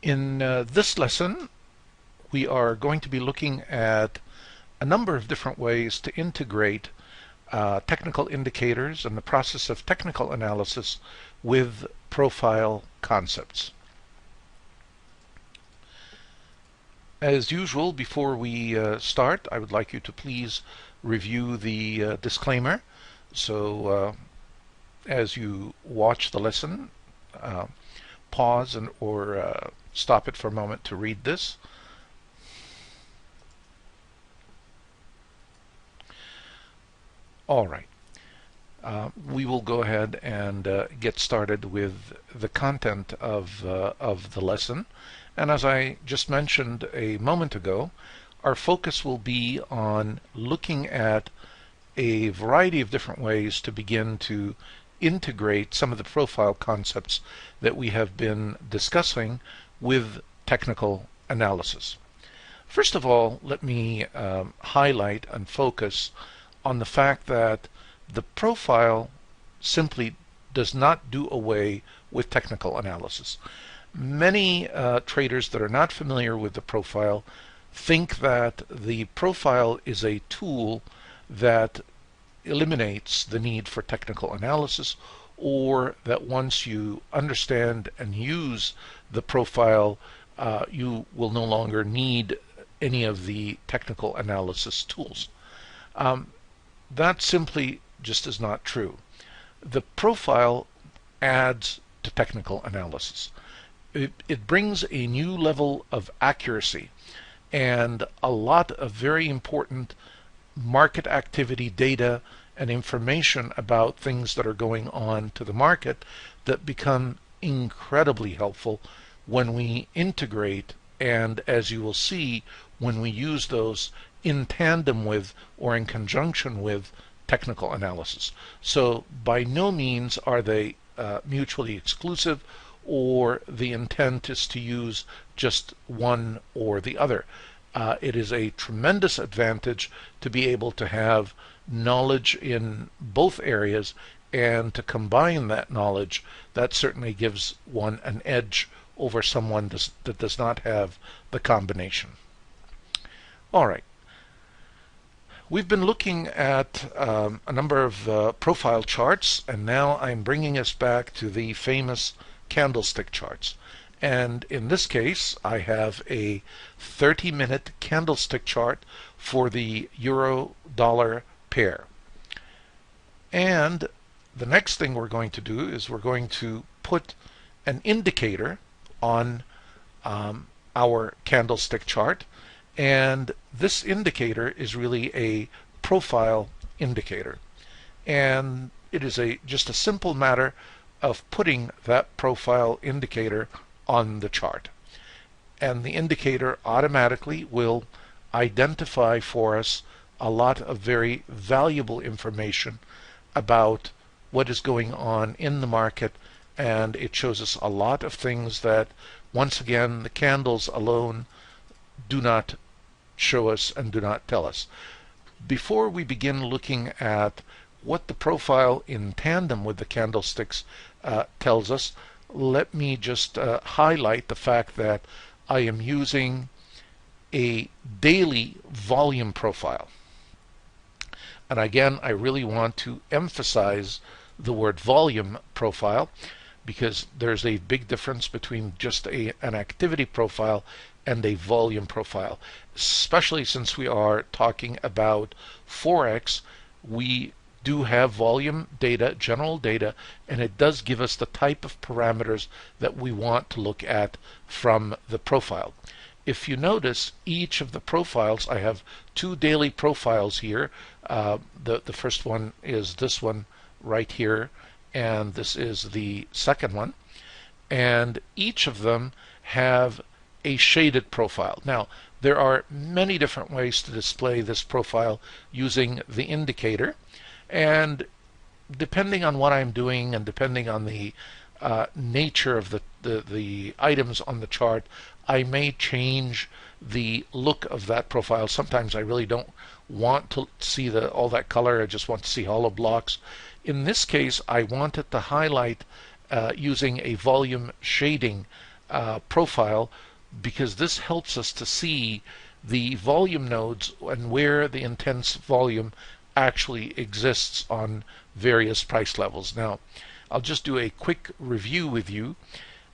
In this lesson, we are going to be looking at a number of different ways to integrate technical indicators and the process of technical analysis with profile concepts. As usual, before we start, I would like you to please review the disclaimer. So as you watch the lesson, pause or stop it for a moment to read this. All right. We will go ahead and get started with the content of the lesson. And as I just mentioned a moment ago, our focus will be on looking at a variety of different ways to begin to integrate some of the profile concepts that we have been discussing with technical analysis. First of all, let me highlight and focus on the fact that the profile simply does not do away with technical analysis. Many traders that are not familiar with the profile think that the profile is a tool that eliminates the need for technical analysis, or that once you understand and use the profile, you will no longer need any of the technical analysis tools. That simply just is not true. The profile adds to technical analysis. It brings a new level of accuracy and a lot of very important market activity data and information about things that are going on to the market that become incredibly helpful when we integrate, and as you will see, when we use those in tandem with or in conjunction with technical analysis. So by no means are they mutually exclusive, or the intent is to use just one or the other. It is a tremendous advantage to be able to have knowledge in both areas, and to combine that knowledge, that certainly gives one an edge over someone that does not have the combination. All right. We've been looking at a number of profile charts, and now I'm bringing us back to the famous candlestick charts. And in this case, I have a 30-minute candlestick chart for the euro-dollar pair. And the next thing we're going to do is we're going to put an indicator on our candlestick chart. And this indicator is really a profile indicator. And it is just a simple matter of putting that profile indicator on the chart. And the indicator automatically will identify for us a lot of very valuable information about what is going on in the market, and it shows us a lot of things that, once again, the candles alone do not show us and do not tell us. Before we begin looking at what the profile in tandem with the candlesticks tells us, let me just highlight the fact that I am using a daily volume profile. And again, I really want to emphasize the word volume profile, because there's a big difference between just an activity profile and a volume profile. Especially since we are talking about Forex, we do have volume data, general data, and it does give us the type of parameters that we want to look at from the profile. If you notice, each of the profiles, I have two daily profiles here. The first one is this one right here, and this is the second one. And each of them have a shaded profile. Now, there are many different ways to display this profile using the indicator, and depending on what I'm doing and depending on the nature of the items on the chart, I may change the look of that profile. Sometimes I really don't want to see all that color. I just want to see hollow blocks. In this case, I wanted to highlight using a volume shading profile, because this helps us to see the volume nodes and where the intense volume actually exists on various price levels. Now, I'll just do a quick review with you.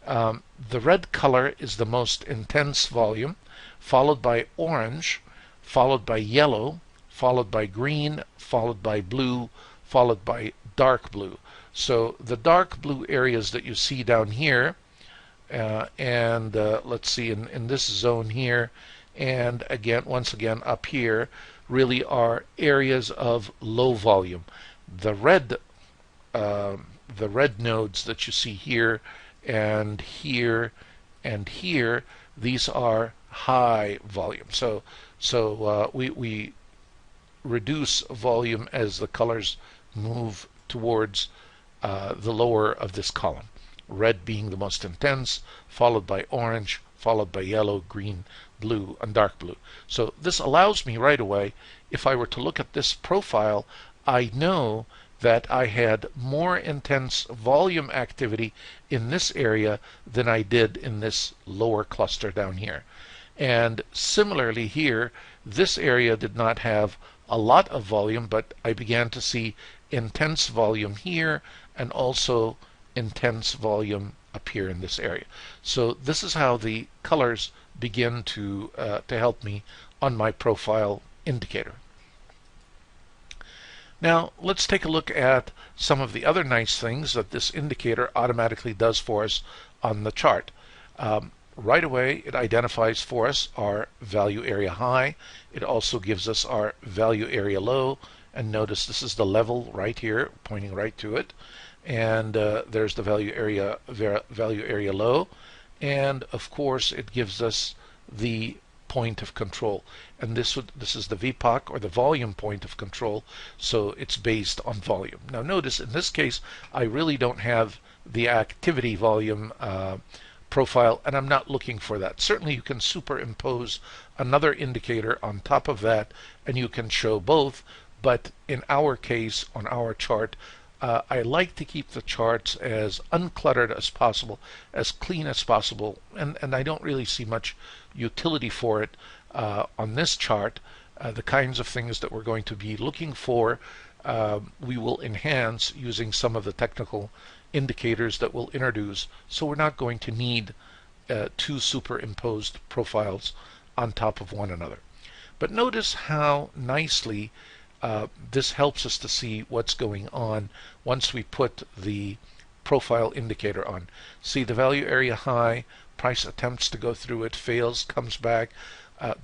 The red color is the most intense volume, followed by orange, followed by yellow, followed by green, followed by blue, followed by dark blue. So the dark blue areas that you see down here, and let's see, in this zone here, and again, once again up here, really are areas of low volume. The red nodes that you see here and here and here, these are high volume. So we reduce volume as the colors move towards the lower of this column. Red being the most intense, followed by orange, followed by yellow, green, blue, and dark blue. So this allows me right away, if I were to look at this profile, I know that I had more intense volume activity in this area than I did in this lower cluster down here. And similarly here, this area did not have a lot of volume, but I began to see intense volume here and also intense volume up here in this area. So this is how the colors begin to help me on my profile indicator. Now let's take a look at some of the other nice things that this indicator automatically does for us on the chart. Right away it identifies for us our value area high. It also gives us our value area low, and notice this is the level right here pointing right to it, and there's the value area low, and of course it gives us the point of control, and this is the VPOC, or the volume point of control, so it's based on volume. Now notice in this case I really don't have the activity volume profile, and I'm not looking for that. Certainly you can superimpose another indicator on top of that and you can show both, but in our case on our chart, I like to keep the charts as uncluttered as possible, as clean as possible, and I don't really see much utility for it on this chart. The kinds of things that we're going to be looking for, we will enhance using some of the technical indicators that we'll introduce, so we're not going to need two superimposed profiles on top of one another. But notice how nicely this helps us to see what's going on once we put the profile indicator on. See the value area high, price attempts to go through it, fails, comes back,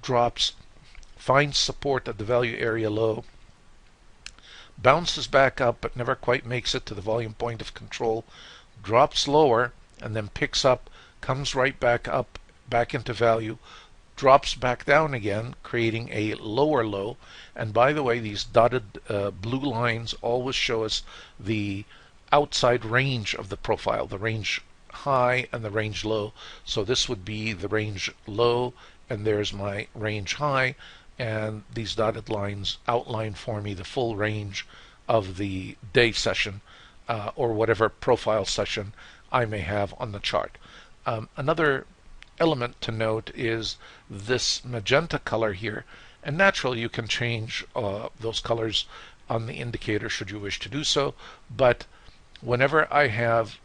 drops, finds support at the value area low, bounces back up but never quite makes it to the volume point of control, drops lower and then picks up, comes right back up, back into value, drops back down again, creating a lower low. And by the way, these dotted blue lines always show us the outside range of the profile, the range high and the range low. So this would be the range low, and there's my range high, and these dotted lines outline for me the full range of the day session or whatever profile session I may have on the chart. Another element to note is this magenta color here, and naturally you can change those colors on the indicator should you wish to do so, but whenever I have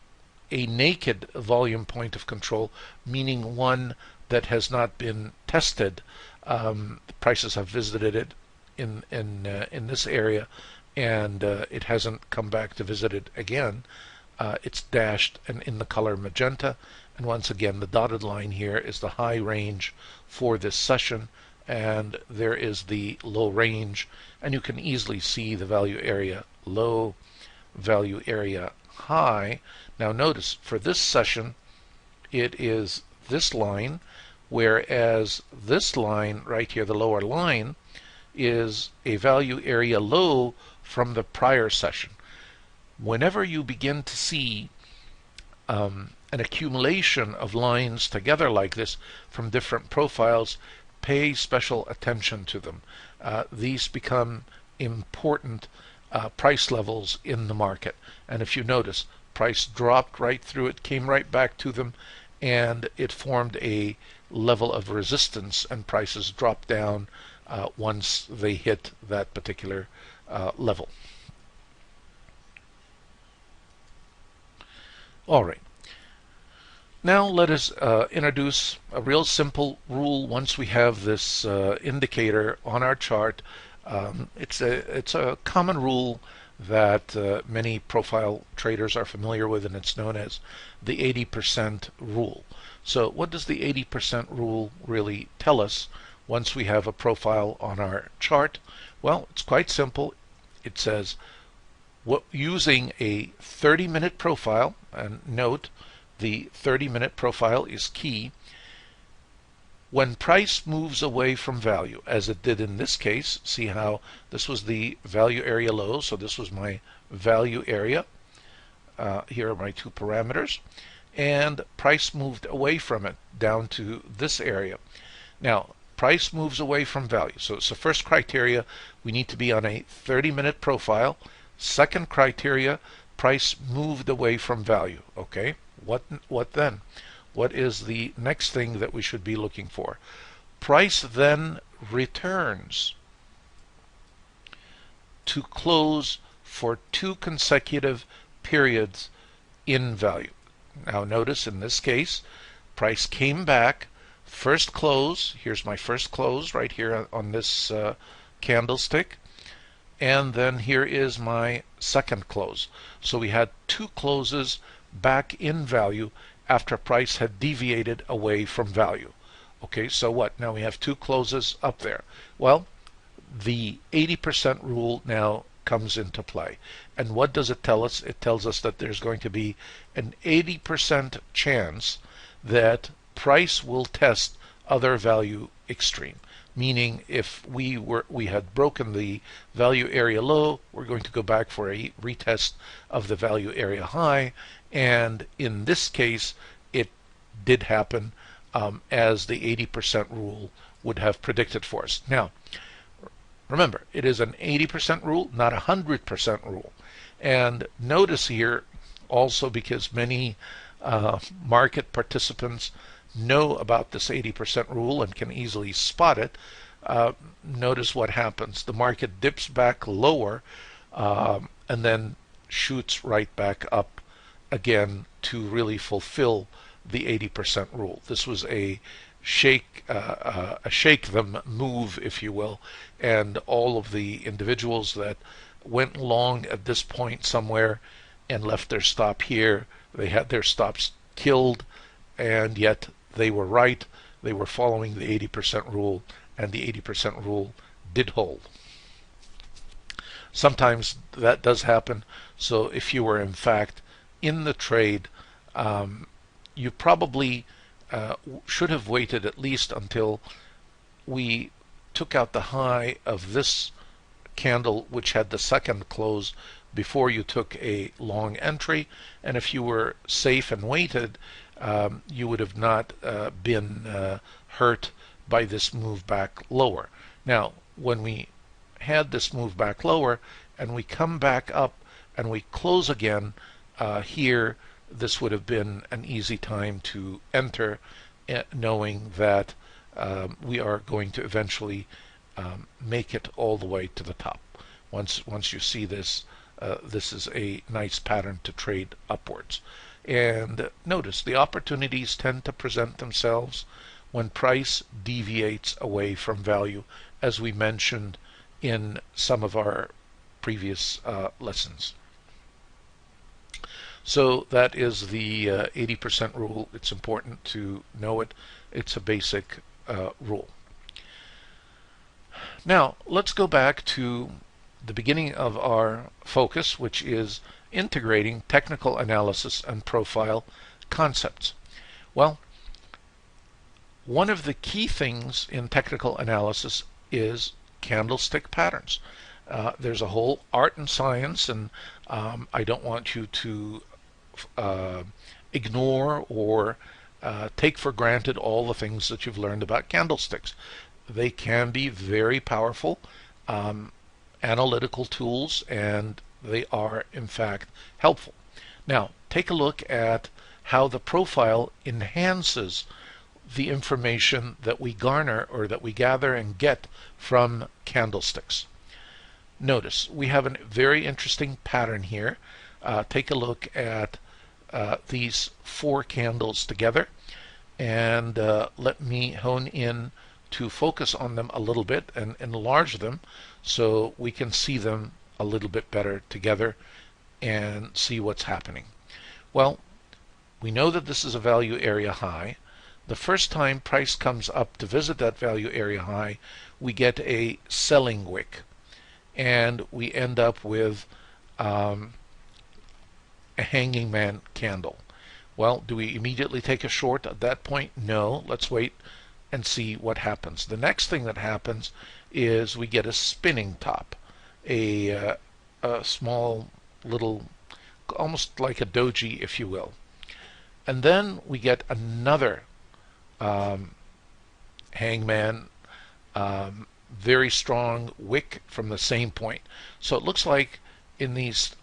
a naked volume point of control, meaning one that has not been tested, prices have visited it in this area and it hasn't come back to visit it again, it's dashed and in the color magenta. And once again, the dotted line here is the high range for this session, and there is the low range, and you can easily see the value area low, value area high. Now notice for this session it is this line, whereas this line right here, the lower line, is a value area low from the prior session. Whenever you begin to see an accumulation of lines together like this from different profiles, pay special attention to them. These become important price levels in the market. And if you notice, price dropped right through it, came right back to them, and it formed a level of resistance, and prices dropped down once they hit that particular level. All right. Now let us introduce a real simple rule once we have this indicator on our chart. It's a common rule that many profile traders are familiar with, and it's known as the 80% rule. So what does the 80% rule really tell us once we have a profile on our chart? Well, it's quite simple. It says using a 30-minute profile, and note the 30-minute profile is key. When price moves away from value, as it did in this case, see how this was the value area low, so this was my value area. Here are my two parameters, and price moved away from it down to this area. Now, price moves away from value, so it's the first criteria. We need to be on a 30-minute profile. Second criteria, price moved away from value. Okay, what then? What is the next thing that we should be looking for? Price then returns to close for 2 consecutive periods in value. Now notice in this case, price came back, first close, here's my first close right here on this candlestick, and then here is my second close. So we had 2 closes back in value after price had deviated away from value. Okay, so what? Now we have 2 closes up there. Well, the 80% rule now comes into play. And what does it tell us? It tells us that there's going to be an 80% chance that price will test other value extreme. Meaning if we had broken the value area low, we're going to go back for a retest of the value area high, and in this case it did happen as the 80% rule would have predicted for us. Now remember, it is an 80% rule, not a 100% rule. And notice here also, because many market participants know about this 80% rule and can easily spot it, notice what happens. The market dips back lower and then shoots right back up again to really fulfill the 80% rule. This was a shake them move, if you will, and all of the individuals that went long at this point somewhere and left their stop here, they had their stops killed, and yet they were right. They were following the 80% rule, and the 80% rule did hold. Sometimes that does happen. So if you were in fact in the trade, you probably should have waited at least until we took out the high of this candle, which had the second close, before you took a long entry. And if you were safe and waited, you would have not been hurt by this move back lower. Now, when we had this move back lower and we come back up and we close again here, this would have been an easy time to enter, knowing that we are going to eventually make it all the way to the top. Once you see this, this is a nice pattern to trade upwards. And notice the opportunities tend to present themselves when price deviates away from value, as we mentioned in some of our previous lessons. So that is the 80% rule. It's important to know it. It's a basic rule. Now let's go back to the beginning of our focus, which is integrating technical analysis and profile concepts. Well, one of the key things in technical analysis is candlestick patterns. There's a whole art and science, and I don't want you to ignore or take for granted all the things that you've learned about candlesticks. They can be very powerful analytical tools, and they are in fact helpful. Now take a look at how the profile enhances the information that we garner or that we gather and get from candlesticks. Notice we have a very interesting pattern here. Take a look at these 4 candles together, and let me hone in to focus on them a little bit and enlarge them so we can see them a little bit better together and see what's happening. Well, we know that this is a value area high. The first time price comes up to visit that value area high, we get a selling wick, and we end up with a hanging man candle. Well, do we immediately take a short at that point? No. Let's wait and see what happens. The next thing that happens is we get a spinning top, a small little, almost like a doji, if you will. And then we get another hangman, very strong wick from the same point. So it looks like in these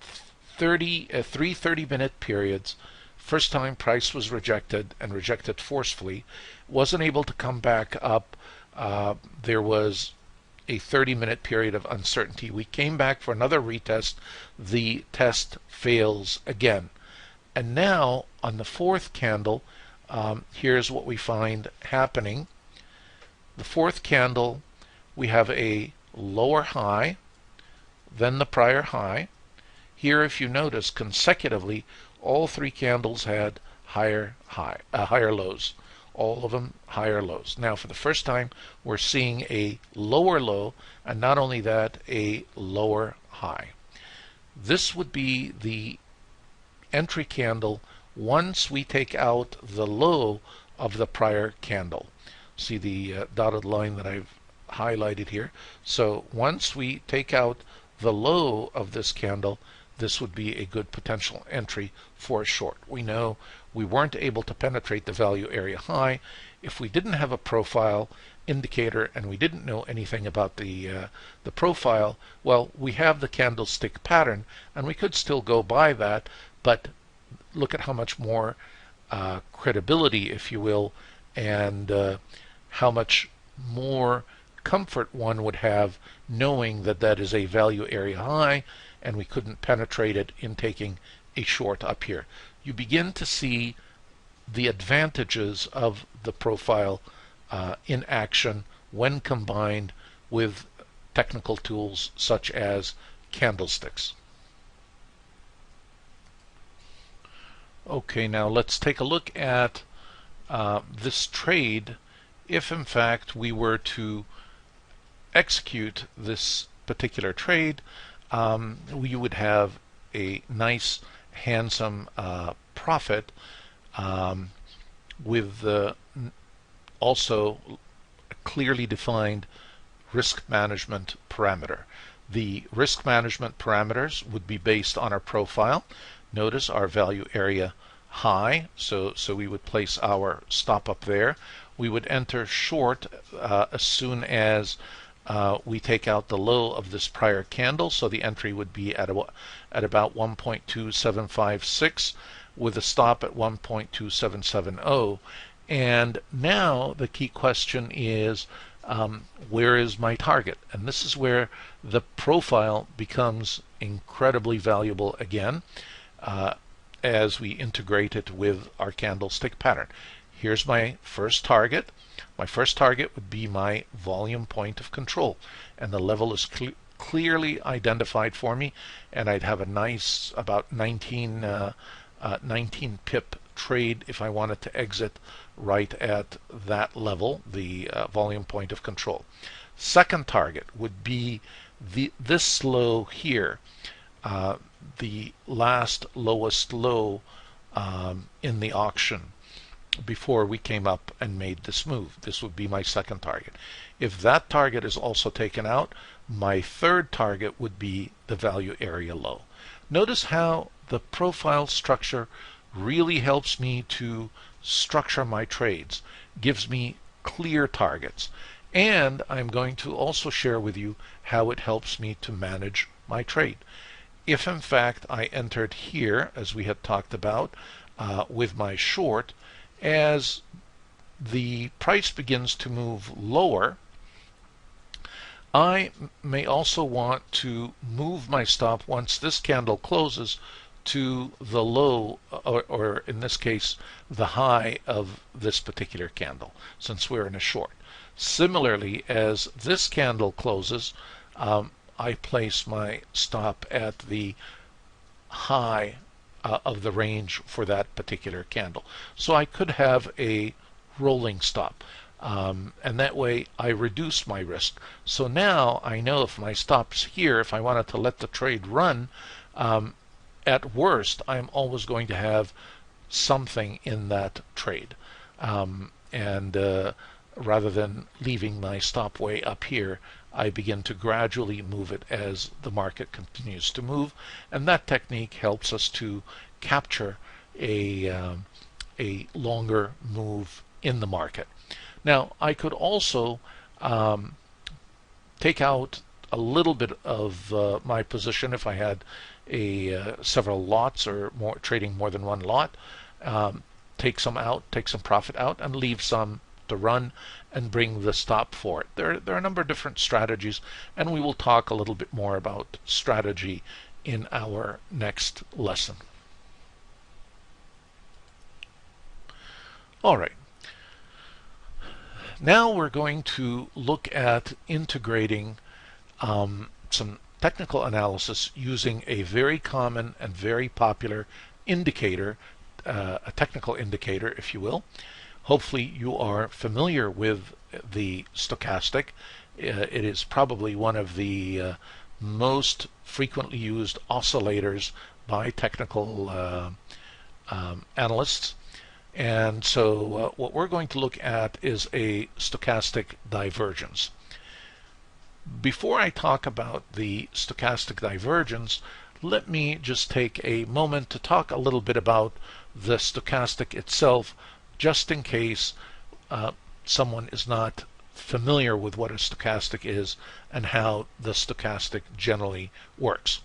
3 30-minute periods, first time price was rejected and rejected forcefully, wasn't able to come back up. There was a 30-minute period of uncertainty. We came back for another retest. The test fails again. And now on the 4th candle, here's what we find happening. The 4th candle, we have a lower high than the prior high. Here, if you notice, consecutively, all 3 candles had higher lows. All of them higher lows. Now, for the first time, we're seeing a lower low, and not only that, a lower high. This would be the entry candle once we take out the low of the prior candle. See the dotted line that I've highlighted here? So once we take out the low of this candle, this would be a good potential entry for a short. We know we weren't able to penetrate the value area high. If we didn't have a profile indicator and we didn't know anything about the profile, well, we have the candlestick pattern and we could still go by that, but look at how much more credibility, if you will, and how much more comfort one would have knowing that that is a value area high and we couldn't penetrate it in taking a short up here. You begin to see the advantages of the profile in action when combined with technical tools such as candlesticks. Okay, now let's take a look at this trade. If in fact we were to execute this particular trade, we would have a nice handsome profit with also a clearly defined risk management parameter. The risk management parameters would be based on our profile. Notice our value area high, so we would place our stop up there. We would enter short as soon as we take out the low of this prior candle, so the entry would be at about 1.2756 with a stop at 1.2770. And now the key question is, where is my target? And this is where the profile becomes incredibly valuable again as we integrate it with our candlestick pattern. Here's my first target. My first target would be my volume point of control, and the level is clearly identified for me, and I'd have a nice about 19 pip trade if I wanted to exit right at that level, the volume point of control. Second target would be this low here, the last lowest low in the auction before we came up and made this move. This would be my second target. If that target is also taken out, my third target would be the value area low. Notice how the profile structure really helps me to structure my trades, gives me clear targets, and I'm going to also share with you how it helps me to manage my trade. If in fact I entered here, as we had talked about, with my short. As the price begins to move lower, I may also want to move my stop once this candle closes to the low, or in this case, the high of this particular candle, since we're in a short. Similarly, as this candle closes, I place my stop at the high of the range for that particular candle. So I could have a rolling stop. And that way I reduce my risk. So now I know if my stop's here, if I wanted to let the trade run, at worst, I'm always going to have something in that trade. And rather than leaving my stop way up here, I begin to gradually move it as the market continues to move. And that technique helps us to capture a longer move in the market. Now, I could also take out a little bit of my position if I had several lots or more, trading more than one lot. Take some out, take some profit out, and leave some to run and bring the stop for it. There are a number of different strategies, and we will talk a little bit more about strategy in our next lesson. All right. Now we're going to look at integrating some technical analysis using a very common and very popular indicator, a technical indicator, if you will. Hopefully you are familiar with the stochastic. It is probably one of the most frequently used oscillators by technical analysts. And so what we're going to look at is a stochastic divergence. Before I talk about the stochastic divergence, let me just take a moment to talk a little bit about the stochastic itself, just in case someone is not familiar with what a stochastic is and how the stochastic generally works.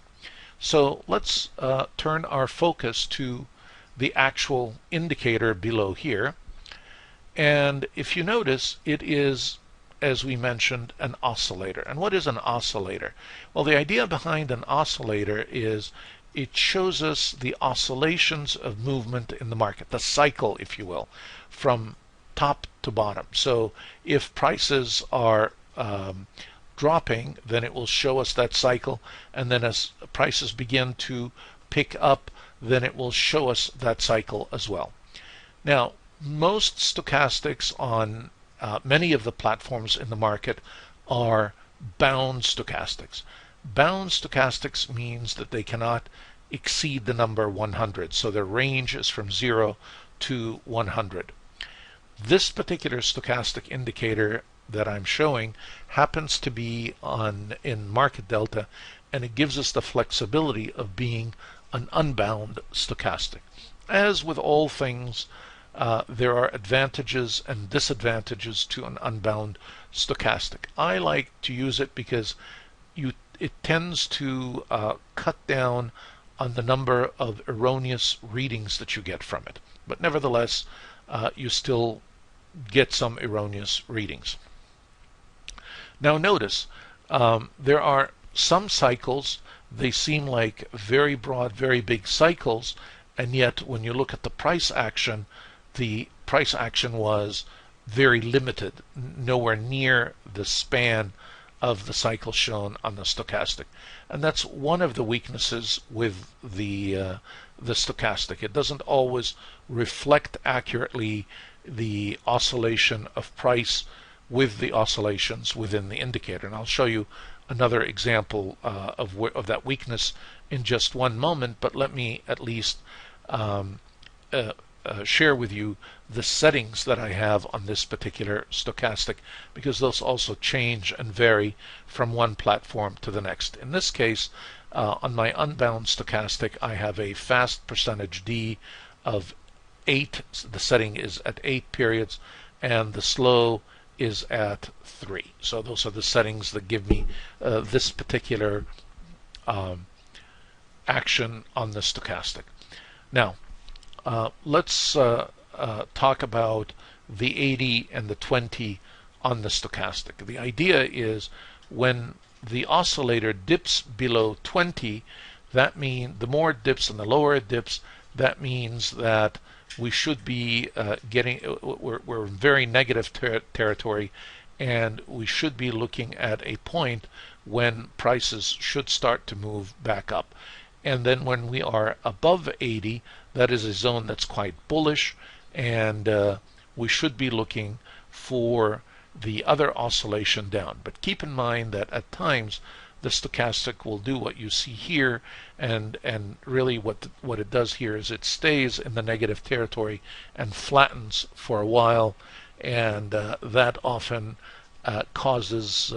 So let's turn our focus to the actual indicator below here. And if you notice, it is, as we mentioned, an oscillator. And what is an oscillator? Well, the idea behind an oscillator is it shows us the oscillations of movement in the market, the cycle, if you will, from top to bottom. So if prices are dropping, then it will show us that cycle, and then as prices begin to pick up, then it will show us that cycle as well. Now, most stochastics on many of the platforms in the market are bound stochastics. Bound stochastics means that they cannot exceed the number 100, so their range is from 0 to 100. This particular stochastic indicator that I'm showing happens to be in market delta, and it gives us the flexibility of being an unbound stochastic. As with all things, there are advantages and disadvantages to an unbound stochastic. I like to use it because it tends to cut down on the number of erroneous readings that you get from it. But nevertheless, you still get some erroneous readings. Now notice, there are some cycles, they seem like very broad, very big cycles, and yet when you look at the price action was very limited, nowhere near the span of the cycle shown on the stochastic. And that's one of the weaknesses with the stochastic. It doesn't always reflect accurately the oscillation of price with the oscillations within the indicator. And I'll show you another example of that weakness in just one moment, but let me at least share with you the settings that I have on this particular stochastic, because those also change and vary from one platform to the next. In this case, on my unbound stochastic, I have a fast percentage D of 8. The setting is at 8 periods, and the slow is at 3. So those are the settings that give me this particular action on the stochastic. Now, Let's talk about the 80 and the 20 on the stochastic. The idea is when the oscillator dips below 20, that means the more it dips and the lower it dips, that means that we should be we're in very negative territory, and we should be looking at a point when prices should start to move back up. And then when we are above 80, that is a zone that's quite bullish, and we should be looking for the other oscillation down. But keep in mind that at times the stochastic will do what you see here, and really what it does here is it stays in the negative territory and flattens for a while, and that often causes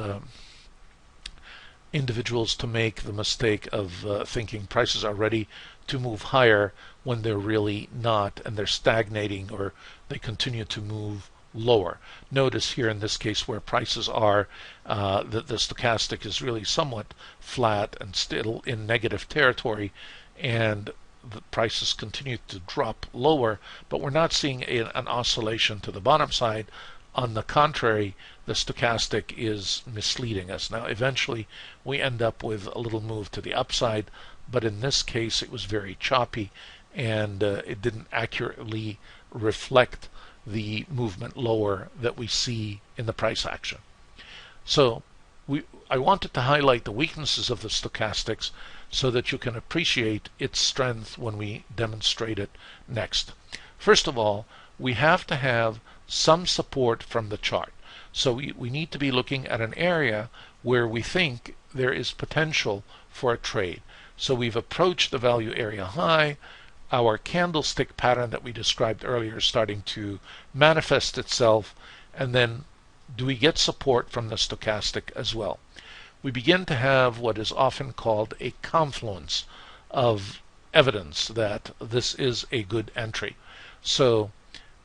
individuals to make the mistake of thinking prices are ready to move higher when they're really not, and they're stagnating or they continue to move lower. Notice here in this case where prices are, that the stochastic is really somewhat flat and still in negative territory, and the prices continue to drop lower, but we're not seeing an oscillation to the bottom side. On the contrary, the stochastic is misleading us. Now eventually we end up with a little move to the upside, but in this case it was very choppy, and it didn't accurately reflect the movement lower that we see in the price action. So I wanted to highlight the weaknesses of the stochastics so that you can appreciate its strength when we demonstrate it next. First of all, we have to have some support from the chart. So we need to be looking at an area where we think there is potential for a trade. So we've approached the value area high. Our candlestick pattern that we described earlier is starting to manifest itself, and then do we get support from the stochastic as well? We begin to have what is often called a confluence of evidence that this is a good entry. So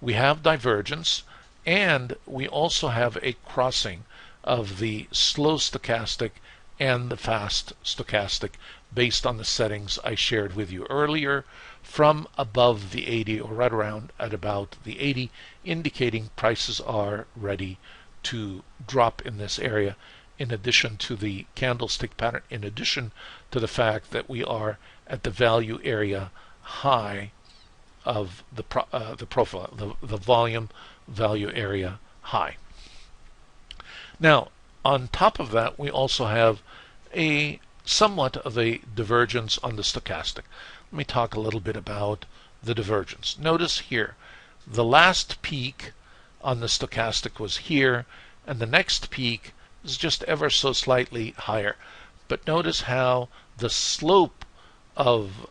we have divergence, and we also have a crossing of the slow stochastic and the fast stochastic based on the settings I shared with you earlier, from above the 80 or right around at about the 80, indicating prices are ready to drop in this area, in addition to the candlestick pattern, in addition to the fact that we are at the value area high of the profile, the volume value area high. Now, on top of that, we also have a somewhat of a divergence on the stochastic. Let me talk a little bit about the divergence. Notice here, the last peak on the stochastic was here, and the next peak is just ever so slightly higher. But notice how the slope of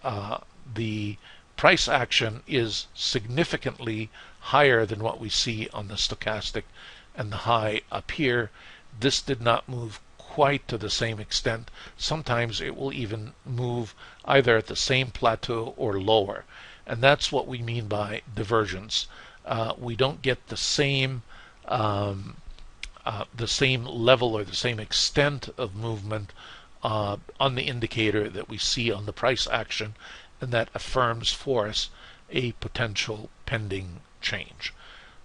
the price action is significantly higher than what we see on the stochastic and the high up here. This did not move quite to the same extent. Sometimes it will even move either at the same plateau or lower, and that's what we mean by divergence. We don't get the same level or the same extent of movement on the indicator that we see on the price action, and that affirms for us a potential pending change.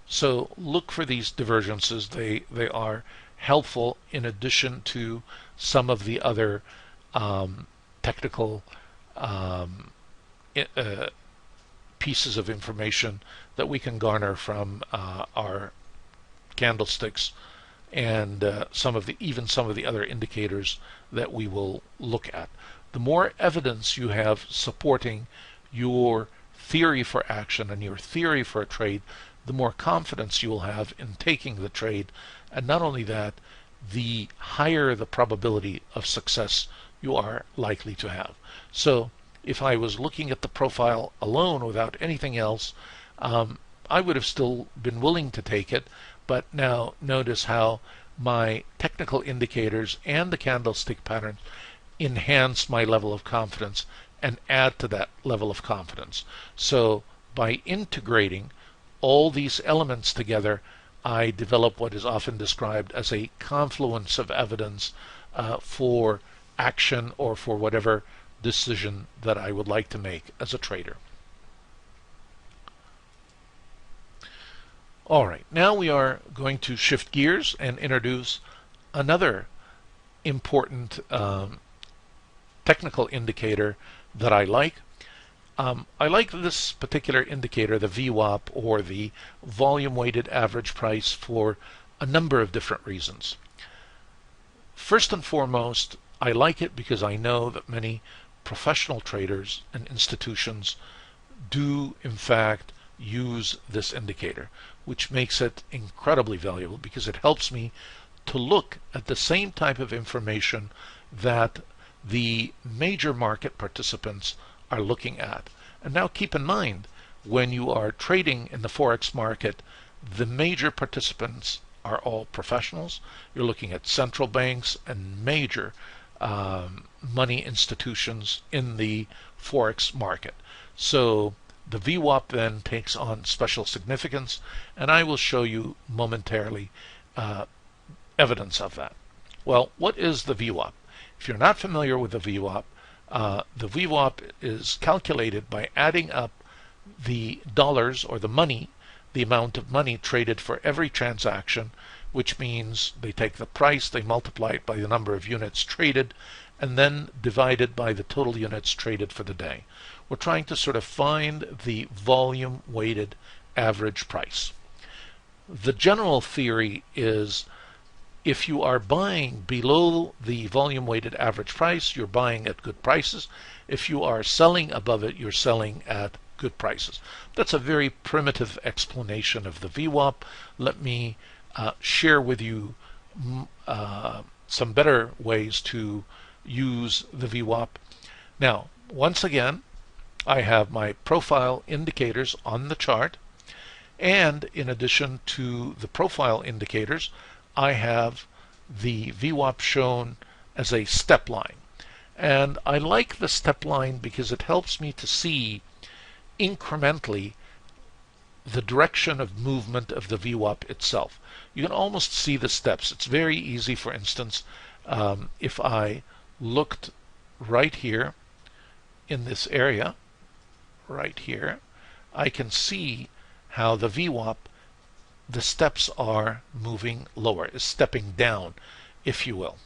So look for these divergences. They are helpful in addition to some of the other technical pieces of information that we can garner from our candlesticks and even some of the other indicators that we will look at. The more evidence you have supporting your theory for action and your theory for a trade, the more confidence you will have in taking the trade, and not only that, the higher the probability of success you are likely to have. So if I was looking at the profile alone without anything else, I would have still been willing to take it, but now notice how my technical indicators and the candlestick pattern enhance my level of confidence and add to that level of confidence. So by integrating all these elements together, I develop what is often described as a confluence of evidence for action or for whatever decision that I would like to make as a trader. All right, now we are going to shift gears and introduce another important technical indicator that I like. I like this particular indicator, the VWAP, or the volume weighted average price, for a number of different reasons. First and foremost, I like it because I know that many professional traders and institutions do in fact use this indicator, which makes it incredibly valuable because it helps me to look at the same type of information that the major market participants are looking at. And now keep in mind, when you are trading in the Forex market, the major participants are all professionals. You're looking at central banks and major money institutions in the Forex market. So the VWAP then takes on special significance, and I will show you momentarily evidence of that. Well, what is the VWAP? If you're not familiar with the VWAP is calculated by adding up the dollars, or the money, the amount of money traded for every transaction, which means they take the price, they multiply it by the number of units traded, and then divide it by the total units traded for the day. We're trying to sort of find the volume weighted average price. The general theory is, if you are buying below the volume weighted average price, you're buying at good prices. If you are selling above it, you're selling at good prices. That's a very primitive explanation of the VWAP. Let me share with you some better ways to use the VWAP. Now, once again, I have my profile indicators on the chart, and in addition to the profile indicators, I have the VWAP shown as a step line. And I like the step line because it helps me to see incrementally the direction of movement of the VWAP itself. You can almost see the steps. It's very easy. For instance, if I looked right here in this area, right here, I can see how the VWAP, the steps are moving lower, is stepping down, if you will.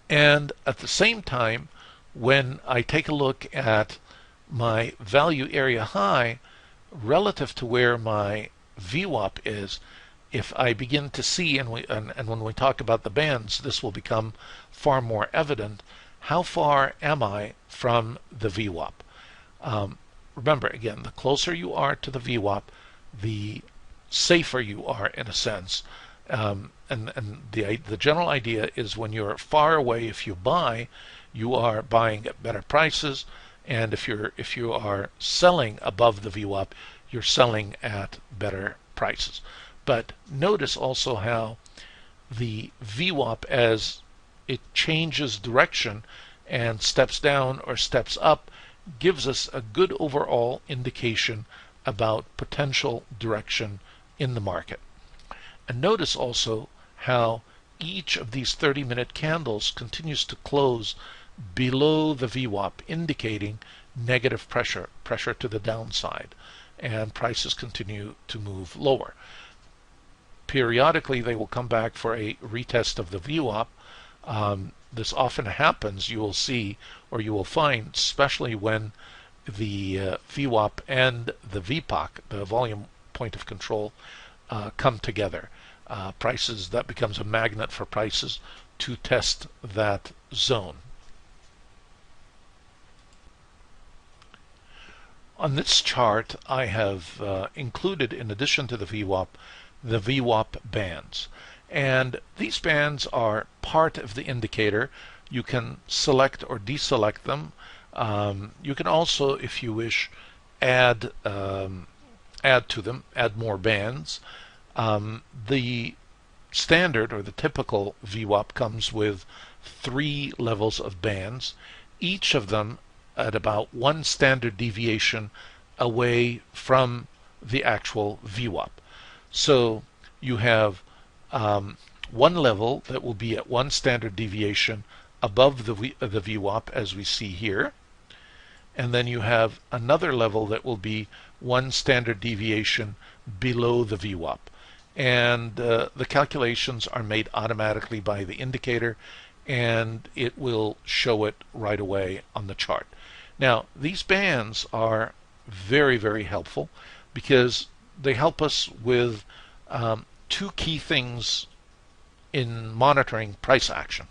And at the same time, when I take a look at my value area high relative to where my VWAP is, if I begin to see, and when we talk about the bands, this will become far more evident, how far am I from the VWAP? Remember, again, the closer you are to the VWAP, the safer you are, in a sense. And the general idea is, when you're far away, if you buy, you are buying at better prices, and if you are selling above the VWAP, you're selling at better prices. But notice also how the VWAP, as it changes direction and steps down or steps up, gives us a good overall indication about potential direction in the market. And notice also how each of these 30-minute candles continues to close below the VWAP, indicating negative pressure to the downside, and prices continue to move lower. Periodically, they will come back for a retest of the VWAP. This often happens, you will see, or you will find, especially when the VWAP and the VPOC, the volume point of control, come together. That becomes a magnet for prices to test that zone. On this chart, I have included, in addition to the VWAP bands. And these bands are part of the indicator. You can select or deselect them. You can also, if you wish, add to them, add more bands. The standard, or the typical VWAP, comes with 3 levels of bands, each of them at about 1 standard deviation away from the actual VWAP. So you have one level that will be at 1 standard deviation above the VWAP, as we see here, and then you have another level that will be 1 standard deviation below the VWAP. And the calculations are made automatically by the indicator, and it will show it right away on the chart. Now, these bands are very, very helpful because they help us with two key things in monitoring price action.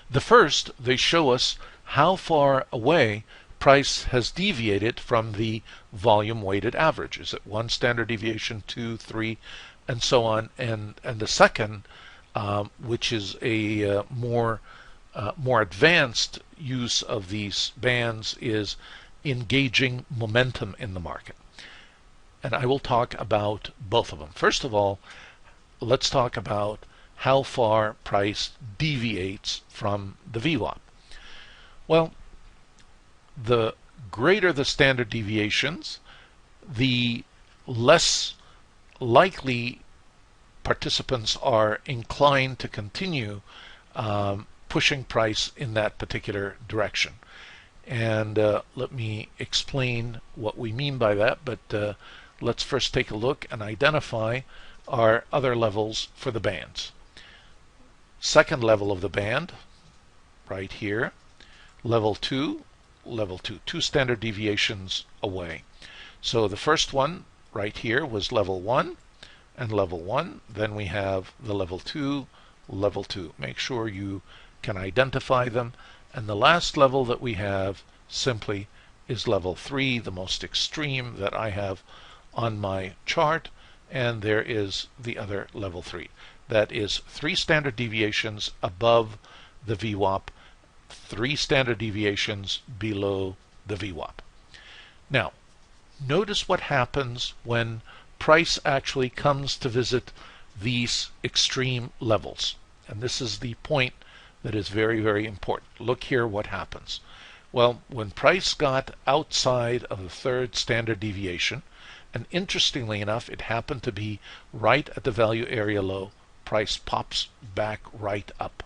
The first, they show us how far away price has deviated from the volume weighted average. Is it 1 standard deviation, 2, 3, and so on? And the second, which is a more advanced use of these bands, is engaging momentum in the market. And I will talk about both of them. First of all, let's talk about how far price deviates from the VWAP. Well, the greater the standard deviations, the less likely participants are inclined to continue pushing price in that particular direction. And let me explain what we mean by that, but let's first take a look and identify our other levels for the bands. Second level of the band, right here, level 2, 2 standard deviations away. So the first one right here was level 1 and level 1. Then we have the level 2, level 2. Make sure you can identify them. And the last level that we have simply is level 3, the most extreme that I have on my chart. And there is the other level 3. That is 3 standard deviations above the VWAP, 3 standard deviations below the VWAP. Now, notice what happens when price actually comes to visit these extreme levels. And this is the point that is very, very important. Look here what happens. Well, when price got outside of the 3rd standard deviation, and interestingly enough, it happened to be right at the value area low, price pops back right up.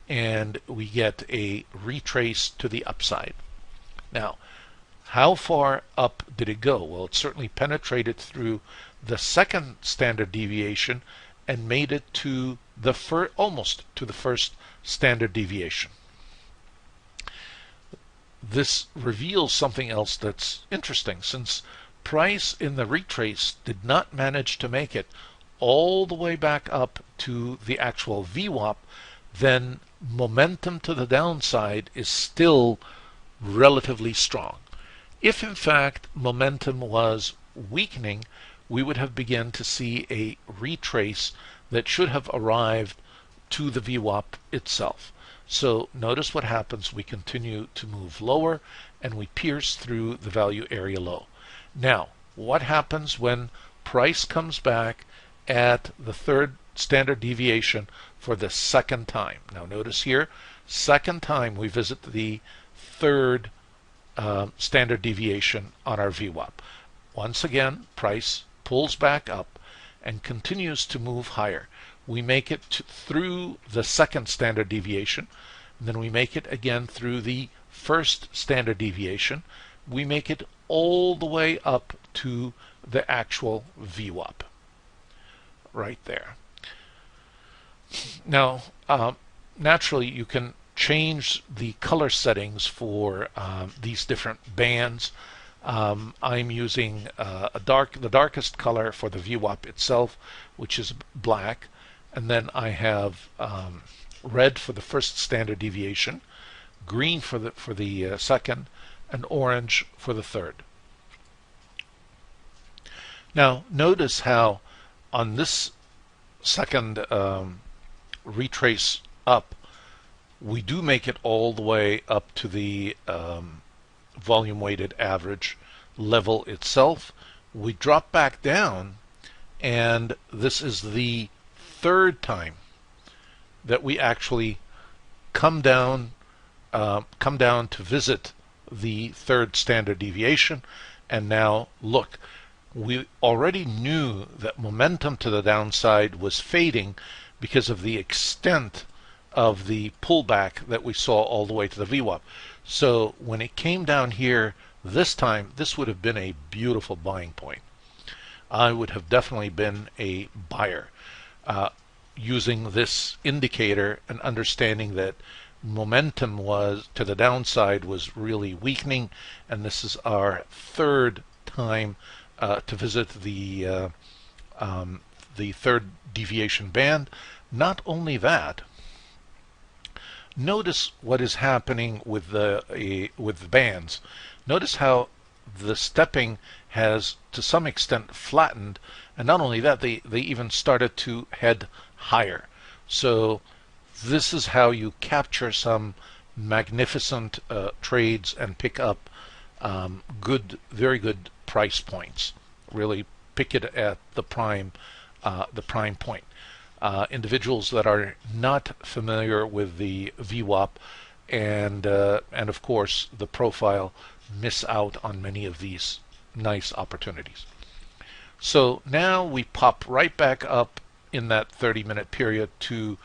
And we get a retrace to the upside. Now, how far up did it go? Well, it certainly penetrated through the 2nd standard deviation and made it to the almost to the 1st standard deviation. This reveals something else that's interesting. Since price in the retrace did not manage to make it all the way back up to the actual VWAP, then momentum to the downside is still relatively strong. If in fact momentum was weakening, we would have begun to see a retrace that should have arrived to the VWAP itself. So notice what happens. We continue to move lower and we pierce through the value area low. Now, what happens when price comes back at the 3rd standard deviation for the 2nd time? Now notice here, 2nd time we visit the 3rd standard deviation on our VWAP. Once again, price pulls back up and continues to move higher. We make it through the 2nd standard deviation, and then we make it again through the 1st standard deviation. We make it all the way up to the actual VWAP. Right there. Now, naturally, you can change the color settings for these different bands. I'm using the darkest color for the VWAP itself, which is black, and then I have red for the 1st standard deviation, green for the 2nd, and orange for the 3rd. Now, notice how on this 2nd retrace up, we do make it all the way up to the volume weighted average level itself. We drop back down, and this is the 3rd time that we actually come down to visit the 3rd standard deviation. And now look, we already knew that momentum to the downside was fading because of the extent of the pullback that we saw all the way to the VWAP. So when it came down here this time, this would have been a beautiful buying point. I would have definitely been a buyer. Using this indicator and understanding that momentum was to the downside was really weakening, and this is our third time to visit the third deviation band. Not only that, notice what is happening with the bands. Notice how the stepping has to some extent flattened, and not only that, they even started to head higher. So this is how you capture some magnificent trades and pick up very good price points. Really pick it at the prime point. Individuals that are not familiar with the VWAP and of course the profile miss out on many of these nice opportunities. So now we pop right back up in that 30-minute period to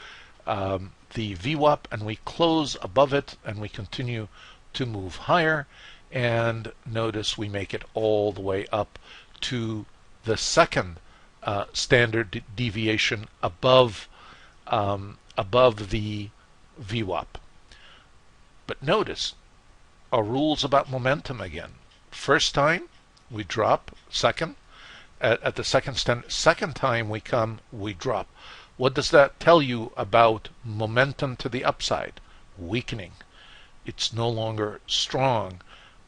the VWAP, and we close above it, and we continue to move higher. And notice we make it all the way up to the second standard deviation above the VWAP. But notice our rules about momentum again. First time we drop, second at the second time we come, we drop. What does that tell you about momentum to the upside? Weakening. It's no longer strong.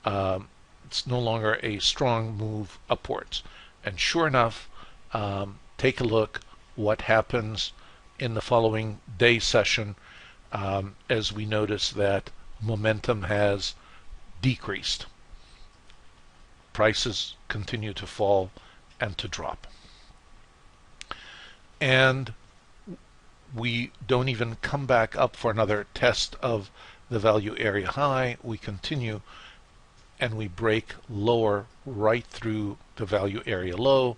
It's no longer a strong move upwards. And sure enough, take a look what happens in the following day session as we notice that momentum has decreased. Prices continue to fall and to drop. And we don't even come back up for another test of the value area high. We continue and we break lower right through the value area low.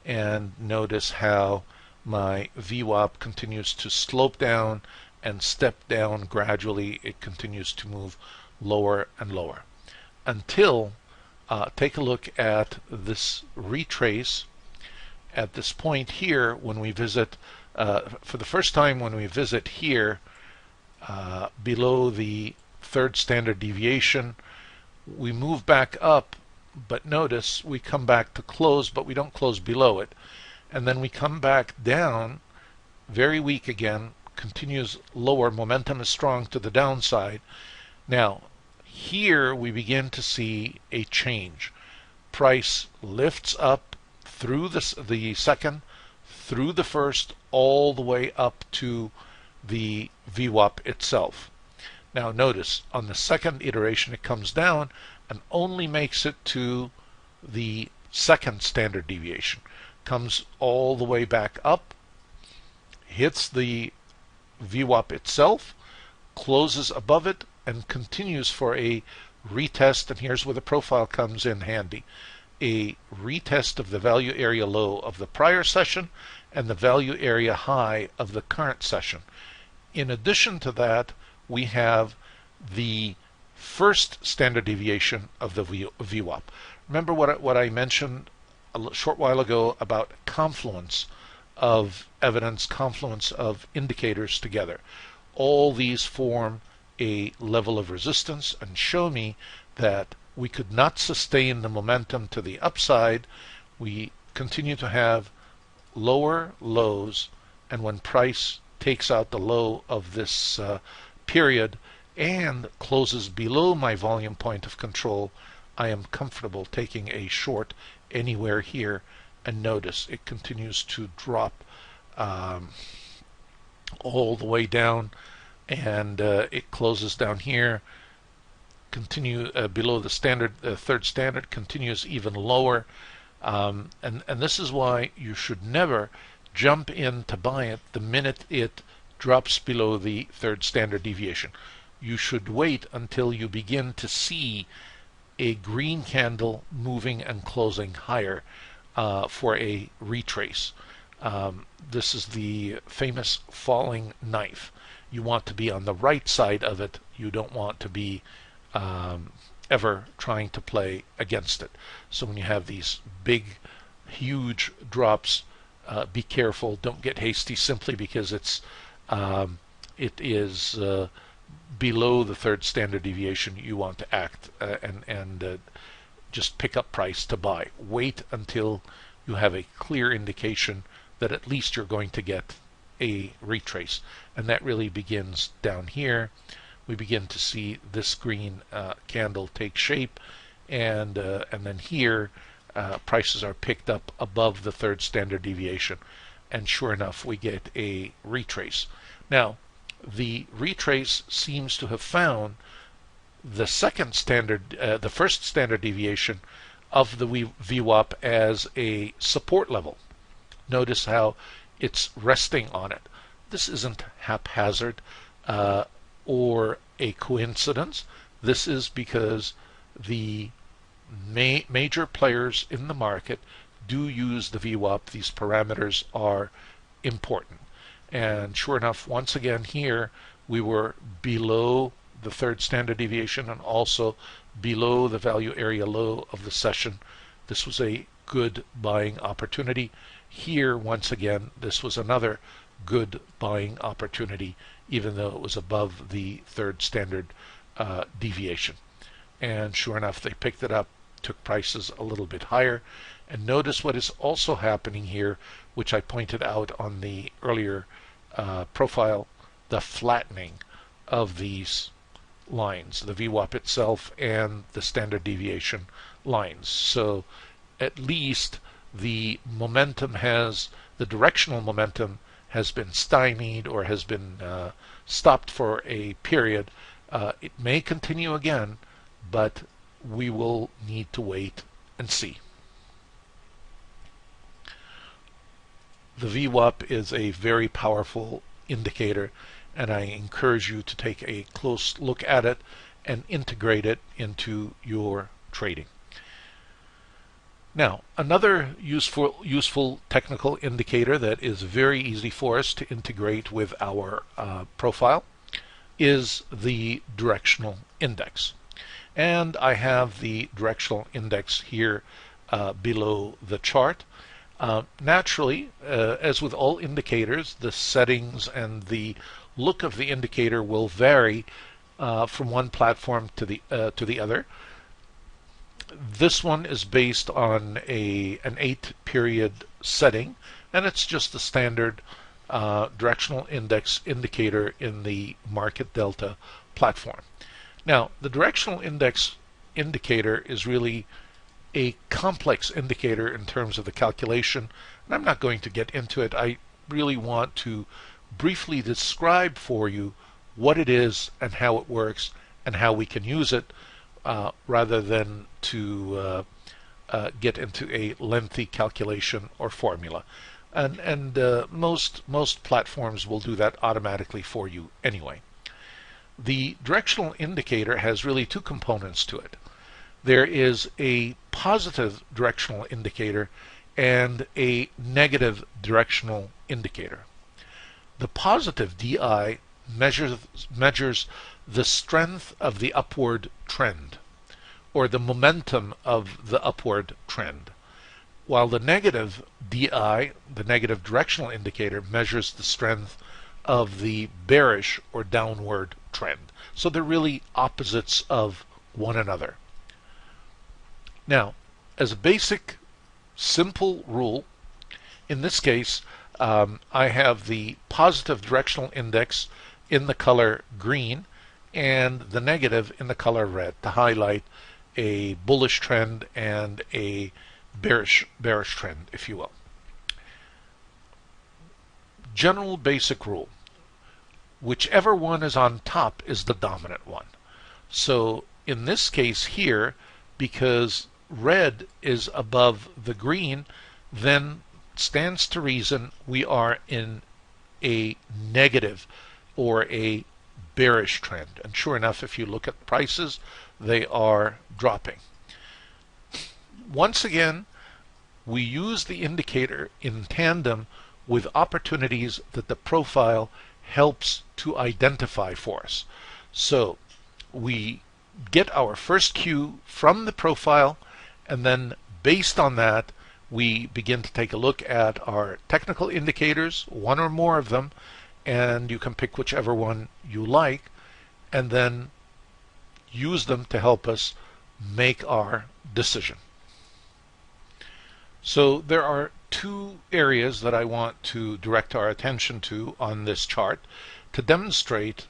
And notice how my VWAP continues to slope down and step down gradually. It continues to move lower and lower until take a look at this retrace at this point here when we visit for the first time when we visit here below the third standard deviation. We move back up, but notice we come back to close, but we don't close below it. And then we come back down, very weak again, continues lower, momentum is strong to the downside. Now, here we begin to see a change. Price lifts up through the second, through the first, all the way up to the VWAP itself. Now notice, on the second iteration it comes down and only makes it to the second standard deviation. Comes all the way back up, hits the VWAP itself, closes above it, and continues for a retest, and here's where the profile comes in handy. A retest of the value area low of the prior session and the value area high of the current session. In addition to that, we have the first standard deviation of the VWAP. Remember what I mentioned a short while ago about confluence of evidence, confluence of indicators together. All these form a level of resistance and show me that we could not sustain the momentum to the upside. We continue to have lower lows, and when price takes out the low of this period and closes below my volume point of control, I am comfortable taking a short anywhere here. And notice it continues to drop all the way down, and it closes down here, continue below the standard, third standard, continues even lower, and this is why you should never jump in to buy it the minute it drops below the third standard deviation. You should wait until you begin to see a green candle moving and closing higher for a retrace. This is the famous falling knife. You want to be on the right side of it. You don't want to be ever trying to play against it. So when you have these big huge drops, be careful. Don't get hasty simply because it is below the third standard deviation. You want to act and just pick up price to buy. Wait until you have a clear indication that at least you're going to get a retrace, and that really begins down here. We begin to see this green candle take shape, and then here prices are picked up above the third standard deviation, and sure enough we get a retrace. Now the retrace seems to have found the first standard deviation of the VWAP as a support level. Notice how it's resting on it. This isn't haphazard or a coincidence. This is because the major players in the market do use the VWAP. These parameters are important. And sure enough, once again here, we were below the third standard deviation and also below the value area low of the session. This was a good buying opportunity. Here, once again, this was another good buying opportunity, even though it was above the third standard deviation. And sure enough, they picked it up, took prices a little bit higher. And notice what is also happening here, which I pointed out on the earlier profile, the flattening of these lines, the VWAP itself and the standard deviation lines. So at least the directional momentum has been stymied or has been stopped for a period. It may continue again, but we will need to wait and see. The VWAP is a very powerful indicator, and I encourage you to take a close look at it and integrate it into your trading. Now, another useful technical indicator that is very easy for us to integrate with our profile is the directional index. And I have the directional index here below the chart. Naturally, as with all indicators, the settings and the look of the indicator will vary from one platform to the other. This one is based on an 8-period setting, and it's just the standard directional index indicator in the Market Delta platform. Now, the directional index indicator is really a complex indicator in terms of the calculation, and I'm not going to get into it. I really want to briefly describe for you what it is and how it works and how we can use it, rather than to get into a lengthy calculation or formula. And most platforms will do that automatically for you anyway. The directional indicator has really two components to it. There is a positive directional indicator and a negative directional indicator. The positive DI measures the strength of the upward trend, or the momentum of the upward trend, while the negative DI, the negative directional indicator, measures the strength of the bearish or downward trend. So they're really opposites of one another. Now, as a basic, simple rule, in this case, I have the positive directional index in the color green and the negative in the color red to highlight a bullish trend and a bearish trend, if you will. General basic rule: whichever one is on top is the dominant one. So in this case here, because red is above the green, then stands to reason we are in a negative or a bearish trend. And sure enough, if you look at prices, they are dropping. Once again, we use the indicator in tandem with opportunities that the profile helps to identify for us. So we get our first cue from the profile, and then based on that, we begin to take a look at our technical indicators, one or more of them, and you can pick whichever one you like, and then use them to help us make our decision. So there are two areas that I want to direct our attention to on this chart to demonstrate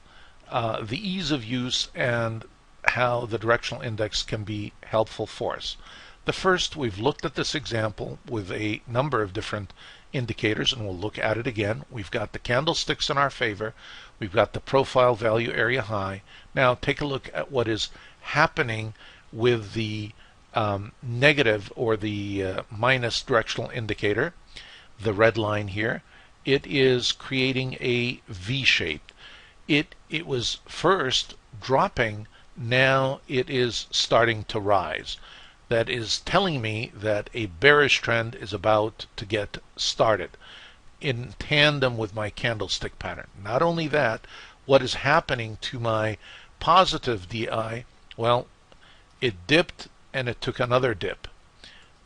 the ease of use and how the directional index can be helpful for us. The first, we've looked at this example with a number of different indicators, and we'll look at it again. We've got the candlesticks in our favor. We've got the profile value area high. Now take a look at what is happening with the negative or the minus directional indicator, the red line here. It is creating a V shape. It was first dropping, now it is starting to rise. That is telling me that a bearish trend is about to get started in tandem with my candlestick pattern. Not only that, what is happening to my positive DI? Well, it dipped and it took another dip,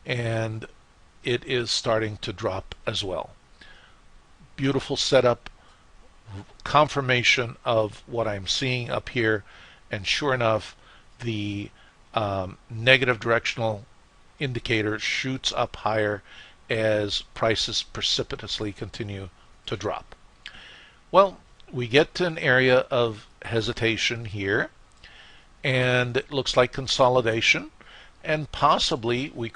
and it is starting to drop as well. Beautiful setup, confirmation of what I'm seeing up here, and sure enough, the negative directional indicator shoots up higher as prices precipitously continue to drop. Well, we get to an area of hesitation here, and it looks like consolidation, and possibly we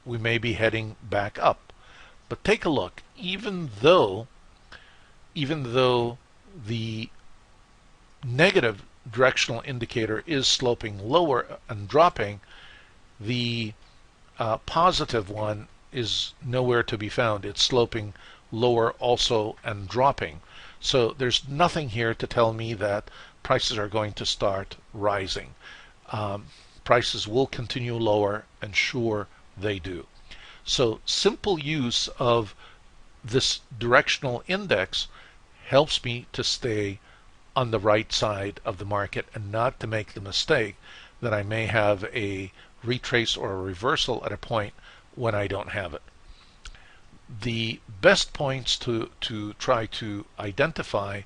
may be heading back up. But take a look. Even though the negative directional indicator is sloping lower and dropping, the positive one is nowhere to be found. It's sloping lower also and dropping. So there's nothing here to tell me that prices are going to start rising. Prices will continue lower, and sure they do. So simple use of this directional index helps me to stay on the right side of the market and not to make the mistake that I may have a retrace or a reversal at a point when I don't have it. The best points to try to identify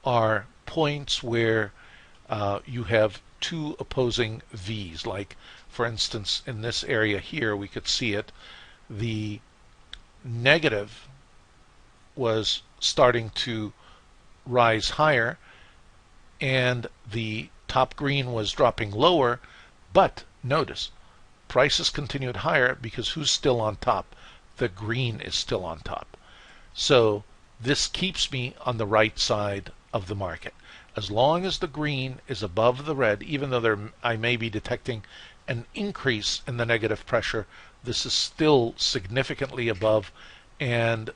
are points where you have two opposing V's. Like, for instance, in this area here, we could see it. The negative was starting to rise higher, and the top green was dropping lower, but notice, prices continued higher because who's still on top? The green is still on top. So this keeps me on the right side of the market. As long as the green is above the red, even though I may be detecting an increase in the negative pressure, this is still significantly above, and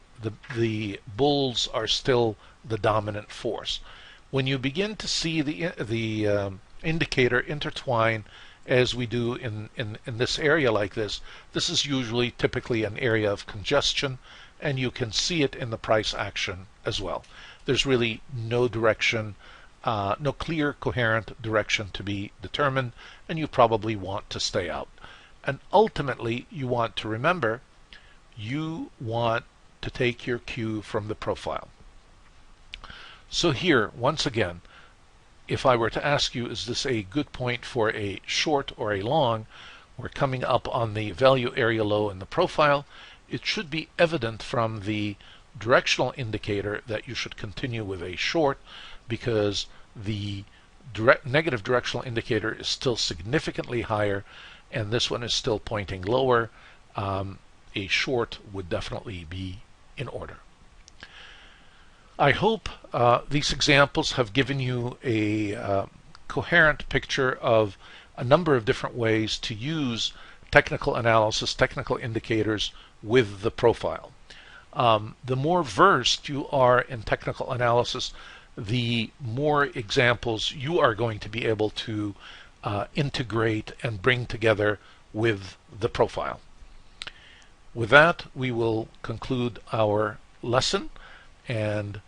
the bulls are still the dominant force. When you begin to see the indicator intertwine as we do in this area like this, this is usually typically an area of congestion, and you can see it in the price action as well. There's really no direction, no clear, coherent direction to be determined, and you probably want to stay out. And ultimately, you want to remember, you want to take your cue from the profile. So here, once again, if I were to ask you, is this a good point for a short or a long? We're coming up on the value area low in the profile. It should be evident from the directional indicator that you should continue with a short, because the negative directional indicator is still significantly higher, and this one is still pointing lower. A short would definitely be in order. I hope these examples have given you a coherent picture of a number of different ways to use technical analysis, technical indicators with the profile. The more versed you are in technical analysis, the more examples you are going to be able to integrate and bring together with the profile. With that, we will conclude our lesson, and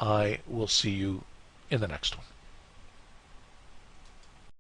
I will see you in the next one.